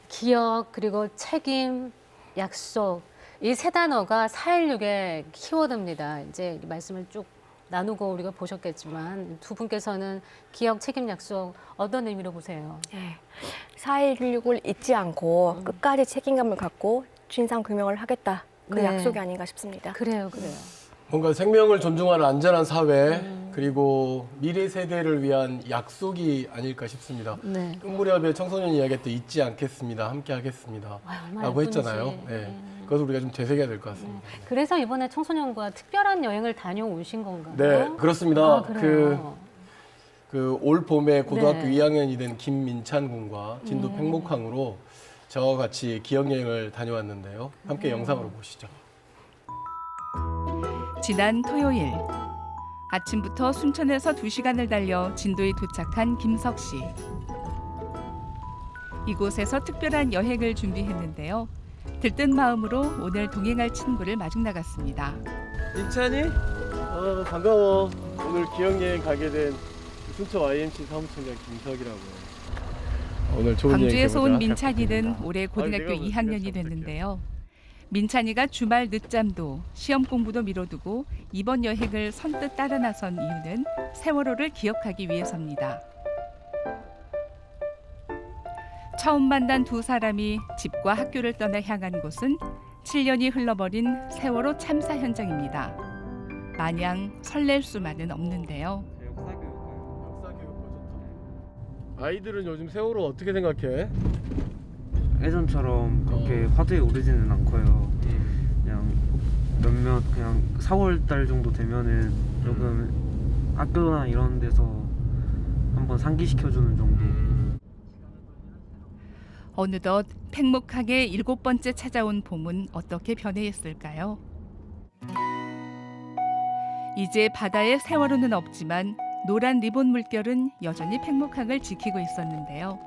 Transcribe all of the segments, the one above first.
기억, 그리고 책임, 약속. 이 세 단어가 4.16의 키워드입니다. 이제 말씀을 쭉 나누고 우리가 보셨겠지만 두 분께서는 기억, 책임, 약속 어떤 의미로 보세요? 네. 4.16을 잊지 않고 끝까지 책임감을 갖고 진상규명을 하겠다. 그 네. 약속이 아닌가 싶습니다. 그래요. 뭔가 생명을 존중하는 안전한 사회 그리고 미래 세대를 위한 약속이 아닐까 싶습니다. 네. 끝무렵에 청소년이 이야기했던 잊지 않겠습니다. 함께 하겠습니다. 얼마나 라고 예쁜지. 했잖아요. 네. 그것을 우리가 좀 되새겨야 될 것 같습니다. 그래서 이번에 청소년과 특별한 여행을 다녀오신 건가요? 네, 그렇습니다. 아, 그래요. 올 봄에 고등학교 네. 2학년이 된 김민찬 군과 진도 팽목항으로 저와 같이 기억 여행을 다녀왔는데요. 함께 영상으로 보시죠. 지난 토요일 아침부터 순천에서 2시간을 달려 진도에 도착한 김석 씨. 이곳에서 특별한 여행을 준비했는데요. 들뜬 마음으로 오늘 동행할 친구를 마중 나갔습니다. 민찬이? 반가워. 오늘 기억 여행 가게 된 순천 YMC 사무총장 김석이라고. 오늘 좋은 여행 광주에서 온 되보자. 민찬이는 올해 고등학교 내가 2학년이 됐는데요. 민찬이가 주말 늦잠도 시험 공부도 미뤄두고 이번 여행을 선뜻 따라 나선 이유는 세월호를 기억하기 위해서입니다. 처음 만난 두 사람이 집과 학교를 떠나 향한 곳은 7년이 흘러버린 세월호 참사 현장입니다. 마냥 설렐 수만은 없는데요. 아이들은 요즘 세월호 어떻게 생각해? 예전처럼 그렇게 화두에 오르지는 않고요. 그냥 몇몇 그냥 4월 달 정도 되면은 조금 학교나 이런 데서 한번 상기시켜주는 정도. 어느덧 팽목항에 7번째 찾아온 봄은 어떻게 변해있을까요? 이제 바다에 세월호는 없지만 노란 리본 물결은 여전히 팽목항을 지키고 있었는데요.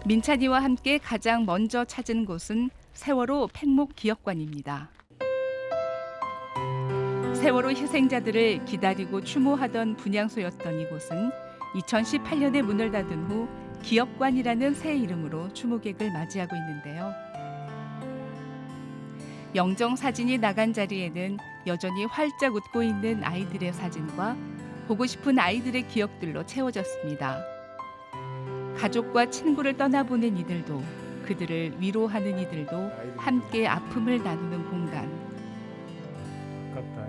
민찬이와 함께 가장 먼저 찾은 곳은 세월호 팽목기억관입니다. 세월호 희생자들을 기다리고 추모하던 분향소였던 이곳은 2018년에 문을 닫은 후 기억관이라는 새 이름으로 추모객을 맞이하고 있는데요. 영정 사진이 나간 자리에는 여전히 활짝 웃고 있는 아이들의 사진과 보고 싶은 아이들의 기억들로 채워졌습니다. 가족과 친구를 떠나보낸 이들도 그들을 위로하는 이들도 함께 아픔을 나누는 공간. 아깝다.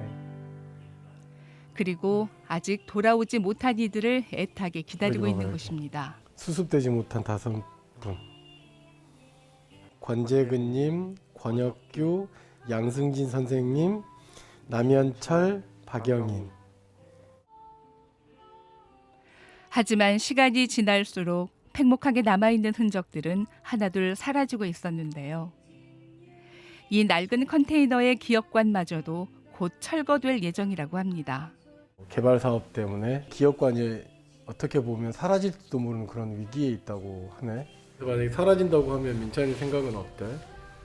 그리고 아직 돌아오지 못한 이들을 애타게 기다리고 있는 말고. 곳입니다. 수습되지 못한 5분. 권재근님, 권혁규, 양승진 선생님, 남현철, 박영인. 하지만 시간이 지날수록 팽목하게 남아있는 흔적들은 하나둘 사라지고 있었는데요. 이 낡은 컨테이너의 기억관마저도 곧 철거될 예정이라고 합니다. 개발 사업 때문에 기업관이 어떻게 보면 사라질지도 모르는 그런 위기에 있다고 하네. 만약에 사라진다고 하면 민찬이 생각은 어때?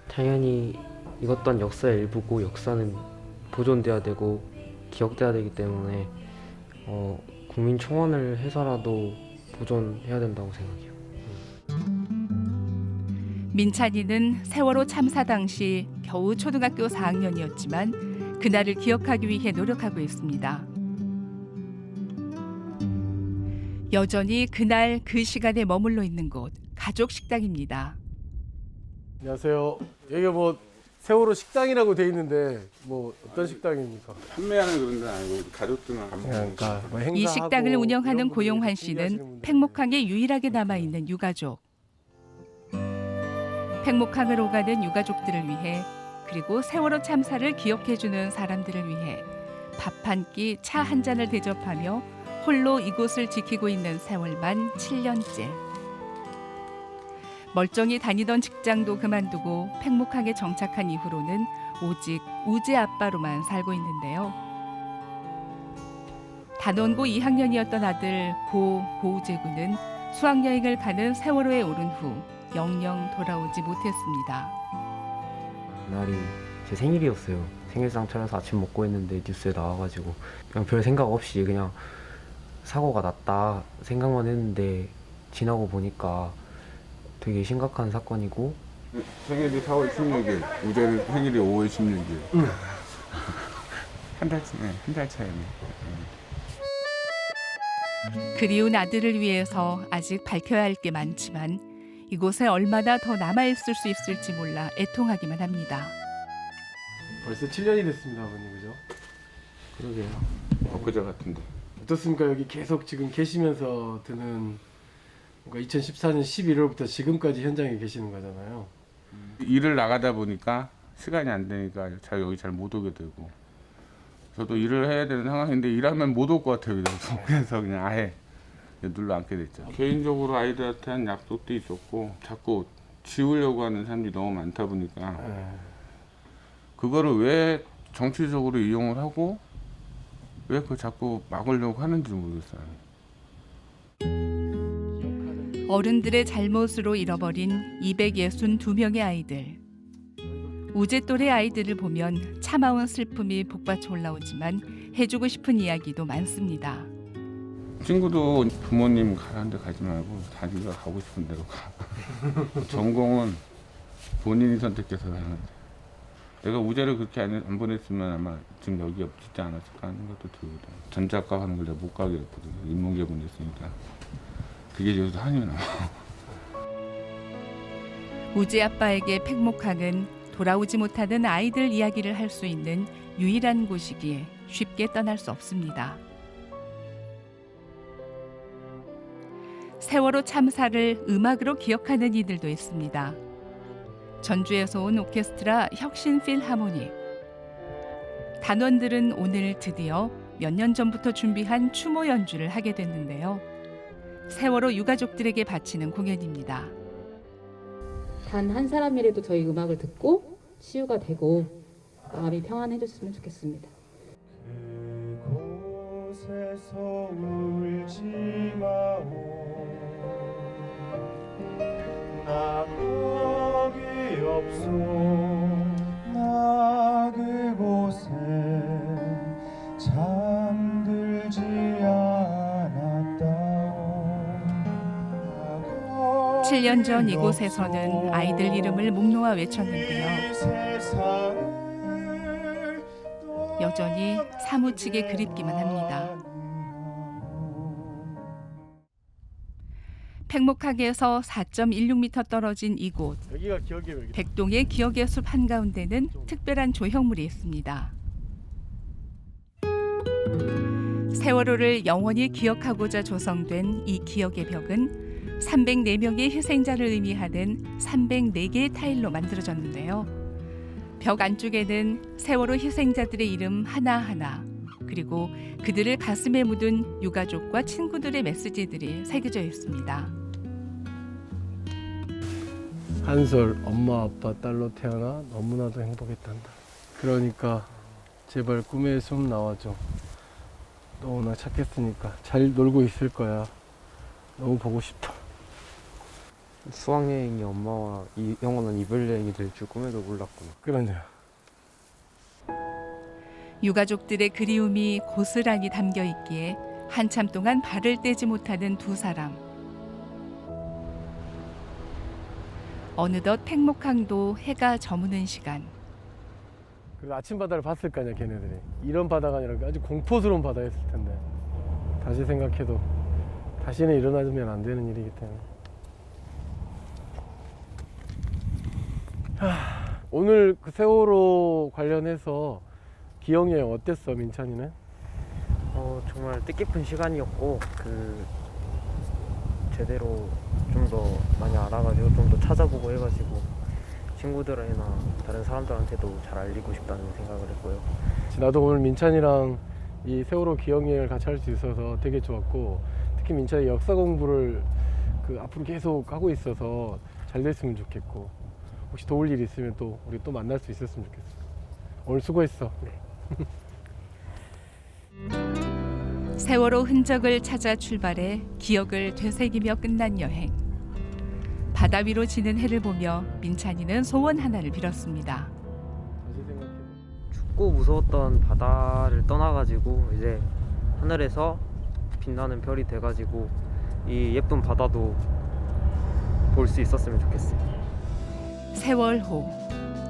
당연히 이것 또한 역사의 일부고 역사는 보존돼야 되고 기억돼야 되기 때문에 국민 청원을 해서라도 보존해야 된다고 생각해요. 민찬이는 세월호 참사 당시 겨우 초등학교 4학년이었지만 그날을 기억하기 위해 노력하고 있습니다. 여전히 그날 그 시간에 머물러 있는 곳 가족 식당입니다. 안녕하세요. 여기가 뭐 세월호 식당이라고 돼 있는데 뭐 어떤 식당입니까? 판매하는 그런 데는 아니고 가족들만 밥 먹는 그러니까 뭐 이 행사하고 식당을 운영하는 이런 분들이 고용환 준비하시는 씨는 분들이 팽목항에 유일하게 남아있는 유가족. 팽목항을 오가는 유가족들을 위해 그리고 세월호 참사를 기억해주는 사람들을 위해 밥 한 끼, 차 한 잔을 대접하며 홀로 이곳을 지키고 있는 세월만 7년째. 멀쩡히 다니던 직장도 그만두고 팽목항에 정착한 이후로는 오직 우재 아빠로만 살고 있는데요. 단원고 2학년이었던 아들 고우재 군은 수학여행을 가는 세월호에 오른 후 영영 돌아오지 못했습니다. 그날이 제 생일이었어요. 생일상 차려서 아침 먹고 했는데 뉴스에 나와가지고 그냥 별 생각 없이 그냥 사고가 났다 생각만 했는데 지나고 보니까 되게 심각한 사건이고 생일이 4월 16일, 우재는 생일이 5월 16일. 한 달 차이네. 그리운 아들을 위해서 아직 밝혀야 할 게 많지만 이곳에 얼마나 더 남아있을 수 있을지 몰라 애통하기만 합니다. 벌써 7년이 됐습니다, 아버님, 그죠? 그러게요. 엊그제 같은데. 어떻습니까? 여기 계속 지금 계시면서 드는 뭔가 2014년 11월부터 지금까지 현장에 계시는 거잖아요. 일을 나가다 보니까 시간이 안 되니까 잘 여기 잘 못 오게 되고 저도 일을 해야 되는 상황인데 일하면 못 올 것 같아요. 그래서 그냥 아예 눌러 앉게 됐죠. 개인적으로 아이들한테 한 약속도 있었고 자꾸 지우려고 하는 사람들이 너무 많다 보니까 그거를 왜 정치적으로 이용을 하고 왜 그걸 자꾸 막으려고 하는지 모르겠어요. 어른들의 잘못으로 잃어버린 262명의 아이들. 우재 또래 아이들을 보면 참아온 슬픔이 복받쳐 올라오지만 해주고 싶은 이야기도 많습니다. 친구도 부모님 가는 데 가지 말고 자기가 가고 싶은 데로 가. 전공은 본인이 선택해서 하는데 내가 우재를 그렇게 안 보냈으면 아마 지금 여기 없지 않았을까 하는 것도 들거든. 전작가 하는 걸 내가 못 가게 했거든. 인문계 보냈으니까 그게 여기서 한이 나와. 우재 아빠에게 팽목항은 돌아오지 못하는 아이들 이야기를 할 수 있는 유일한 곳이기에 쉽게 떠날 수 없습니다. 세월호 참사를 음악으로 기억하는 이들도 있습니다. 전주에서 온 오케스트라 혁신 필하모닉. 단원들은 오늘 드디어 몇 년 전부터 준비한 추모 연주를 하게 됐는데요. 세월호 유가족들에게 바치는 공연입니다. 단 한 사람이라도 저희 음악을 듣고 치유가 되고 마음이 평안해졌으면 좋겠습니다. 그곳에서 울지 마오 나 거기 없소 나 그곳에 잠들지 않았다오 7년 전 이곳에서는 아이들 이름을 목 놓아 외쳤는데요. 여전히 사무치게 그립기만 합니다. 팽목항에서 4.16m 떨어진 이곳. 여기가 기억이에요. 여기. 백동의 기억의 숲 한가운데는 특별한 조형물이 있습니다. 세월호를 영원히 기억하고자 조성된 이 기억의 벽은 304명의 희생자를 의미하는 304개의 타일로 만들어졌는데요. 벽 안쪽에는 세월호 희생자들의 이름 하나하나 그리고 그들을 가슴에 묻은 유가족과 친구들의 메시지들이 새겨져 있습니다. 한솔 엄마 아빠 딸로 태어나 너무나도 행복했단다. 그러니까 제발 꿈의 숲 나와줘. 너무나 착했으니까 잘 놀고 있을 거야. 너무 보고 싶다. 수학여행이 엄마와 영원한 이별 여행이 될 줄 꿈에도 몰랐구나. 그러냐. 유가족들의 그리움이 고스란히 담겨 있기에 한참 동안 발을 떼지 못하는 두 사람. 어느덧 팽목항도 해가 저무는 시간. 그리고 아침 바다를 봤을 거 아니야 걔네들이. 이런 바다가 아니라 아주 공포스러운 바다였을 텐데. 다시 생각해도 다시는 일어나면 안 되는 일이기 때문에. 오늘 그 세월호 관련해서 기억여행 어땠어, 민찬이는? 정말 뜻깊은 시간이었고 제대로 좀 더 많이 알아가지고 좀 더 찾아보고 해가지고 친구들이나 다른 사람들한테도 잘 알리고 싶다는 생각을 했고요. 나도 오늘 민찬이랑 이 세월호 기억여행을 같이 할 수 있어서 되게 좋았고 특히 민찬이 역사 공부를 앞으로 계속 하고 있어서 잘 됐으면 좋겠고 혹시 도울 일 있으면 또 우리 또 만날 수 있었으면 좋겠어. 오늘 수고했어. 네. 세월호 흔적을 찾아 출발해 기억을 되새기며 끝난 여행. 바다 위로 지는 해를 보며 민찬이는 소원 하나를 빌었습니다. 다시 생각해. 춥고 무서웠던 바다를 떠나가지고 이제 하늘에서 빛나는 별이 돼가지고 이 예쁜 바다도 볼 수 있었으면 좋겠어요. 세월 호.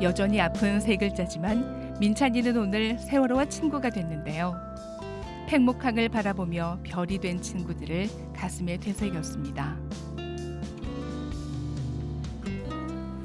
여전히 아픈 세 글자지만 민찬이는 오늘 세월호와 친구가 됐는데요. 팽목항을 바라보며 별이 된 친구들을 가슴에 되새겼습니다.